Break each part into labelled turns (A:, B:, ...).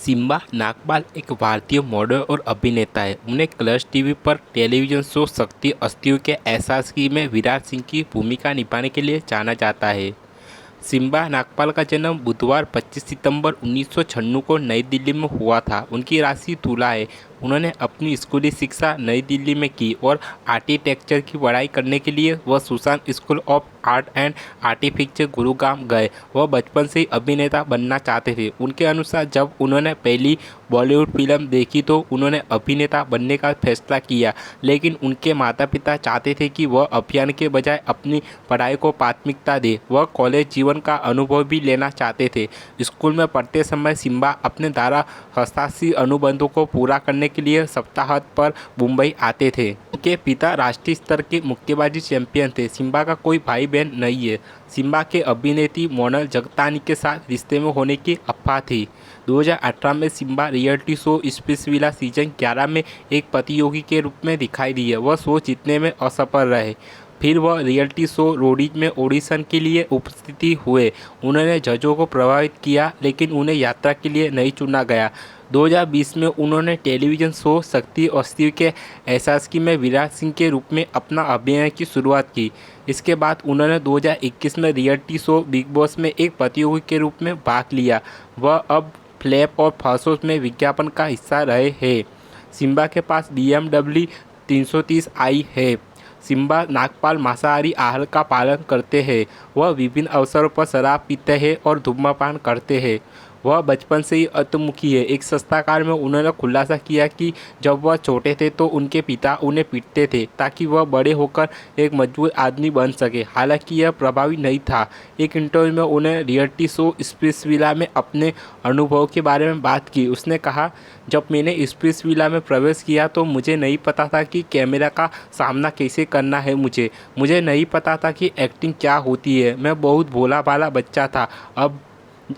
A: Simba Nagpal एक भारतीय model और अभिनेता है। उन्हें कलर्स टीवी पर टेलीविजन शो शक्ति अस्तियों के एहसास की में विराट सिंह की भूमिका निभाने के लिए जाना जाता है। सिम्बा नागपाल का जन्म बुधवार 25 सितंबर 1996 को नई दिल्ली में हुआ था। उनकी राशि तुला है। उन्होंने अपनी स्कूली शिक्षा नई दिल्ली में की और आर्किटेक्चर की पढ़ाई करने के लिए वह Sushant school of art and architecture Gurugram गए। वह बचपन से ही अभिनेता बनना चाहते थे। उनके अनुसार जब उन्होंने पहली बॉलीवुड फिल्म देखी तो उन्होंने अभिनेता बनने का फैसला किया, लेकिन उनके माता पिता चाहते थे कि वह अभिनय के बजाय अपनी पढ़ाई को प्राथमिकता दे। वह कॉलेज जीवन का अनुभव भी लेना चाहते थे। स्कूल में पढ़ते समय सिम्बा अपने द्वारा हस्ताक्षरित अनुबंधों को पूरा करने के लिए सप्ताहांत पर मुंबई आते थे। उनके पिता राष्ट्रीय स्तर के मुक्केबाजी चैंपियन थे। सिम्बा का कोई भाई बहन नहीं है। सिम्बा के अभिनेत्री मोनाल जगतानी के साथ रिश्ते में होने की अफवाह थी। 2018 में Simba reality show Splitsvilla season 11 में एक प्रतियोगी के रूप में दिखाई दिए। वह शो जीतने में असफल रहे। फिर वह रियलिटी शो रोडीज में ऑडिशन के लिए उपस्थित हुए। उन्होंने जजों को प्रभावित किया, लेकिन उन्हें यात्रा के लिए नहीं चुना गया। 2020 में उन्होंने टेलीविजन शो शक्ति अस्तियों के एहसास की में विराट सिंह के रूप में अपना अभिनय की शुरुआत की। इसके बाद उन्होंने 2021 में रियलिटी शो बिग बॉस में एक प्रतियोगी के रूप में भाग लिया। वह अब फ्लैप और फासोस में विज्ञापन का हिस्सा रहे हैं। सिम्बा के पास BMW 330i है। सिम्बा नागपाल मांसाहारी आहार का पालन करते हैं। वह विभिन्न अवसरों पर शराब पीते हैं और धूम्रपान करते हैं। वह बचपन से ही अंतर्मुखी है। एक साक्षात्कार में उन्होंने खुलासा किया कि जब वह छोटे थे तो उनके पिता उन्हें पीटते थे ताकि वह बड़े होकर एक मजबूत आदमी बन सके। हालांकि यह प्रभावी नहीं था। एक इंटरव्यू में उन्हें रियलिटी शो स्प्लिट्सविला में अपने अनुभव के बारे में बात की। उसने कहा, जब मैंने स्प्लिट्सविला में प्रवेश किया तो मुझे नहीं पता था कि कैमरा का सामना कैसे करना है। मुझे नहीं पता था कि एक्टिंग क्या होती है। मैं बहुत भोला भाला बच्चा था।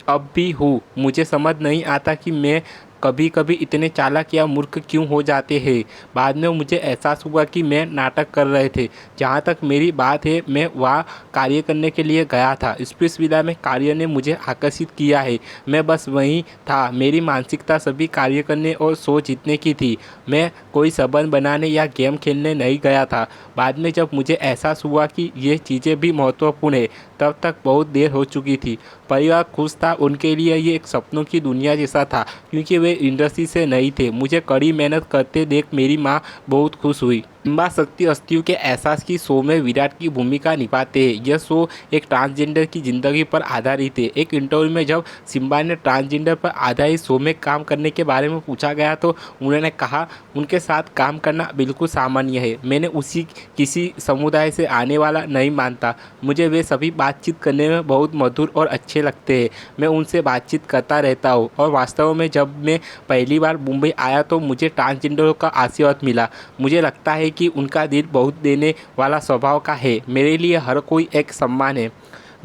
A: अब भी हूँ। मुझे समझ नहीं आता कि मैं कभी कभी इतने चालाक या मूर्ख क्यों हो जाते हैं। बाद में मुझे एहसास हुआ कि मैं नाटक कर रहे थे। जहाँ तक मेरी बात है, मैं वहाँ कार्य करने के लिए गया था। स्प्लिट्सविला में कार्य ने मुझे आकर्षित किया है। मैं बस वहीं था। मेरी मानसिकता सभी कार्य करने और शो जीतने की थी। मैं कोई संबंध बनाने या गेम खेलने नहीं गया था। बाद में जब मुझे एहसास हुआ कि ये चीज़ें भी महत्वपूर्ण है, तब तक बहुत देर हो चुकी थी। परिवार खुश था। उनके लिए ये एक सपनों की दुनिया जैसा था, क्योंकि वे इंडस्ट्री से नहीं थे। मुझे कड़ी मेहनत करते देख मेरी माँ बहुत खुश हुई। सिम्बा शक्ति अस्तियों के एहसास की शो में विराट की भूमिका निभाते हैं। यह शो एक ट्रांसजेंडर की जिंदगी पर आधारित है। एक इंटरव्यू में जब सिम्बा ने ट्रांसजेंडर पर आधारित शो में काम करने के बारे में पूछा गया तो उन्होंने कहा, उनके साथ काम करना बिल्कुल सामान्य है। मैंने उसी किसी समुदाय से आने वाला नहीं मानता। मुझे वे सभी बातचीत करने में बहुत मधुर और अच्छे लगते हैं। मैं उनसे बातचीत करता रहता हूँ। और वास्तव में जब मैं पहली बार मुंबई आया तो मुझे ट्रांसजेंडरों का आशीर्वाद मिला। मुझे लगता है कि उनका दिल बहुत देने वाला स्वभाव का है। मेरे लिए हर कोई एक सम्मान है।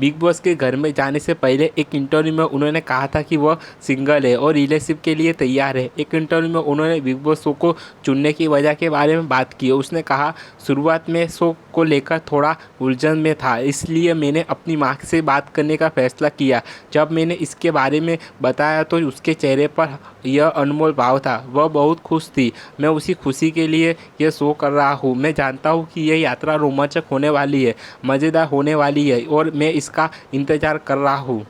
A: बिग बॉस के घर में जाने से पहले एक इंटरव्यू में उन्होंने कहा था कि वह सिंगल है और रिलेशनशिप के लिए तैयार है। एक इंटरव्यू में उन्होंने बिग बॉस शो को चुनने की वजह के बारे में बात की। उसने कहा, शुरुआत में शो को लेकर थोड़ा उलझन में था, इसलिए मैंने अपनी माँ से बात करने का फैसला किया। जब मैंने इसके बारे में बताया तो उसके चेहरे पर यह अनमोल भाव था। वह बहुत खुश थी। मैं उसी खुशी के लिए यह शो कर रहा हूँ। मैं जानता हूँ कि यह यात्रा रोमांचक होने वाली है, मज़ेदार होने वाली है और मैं इसका इंतज़ार कर रहा हूँ।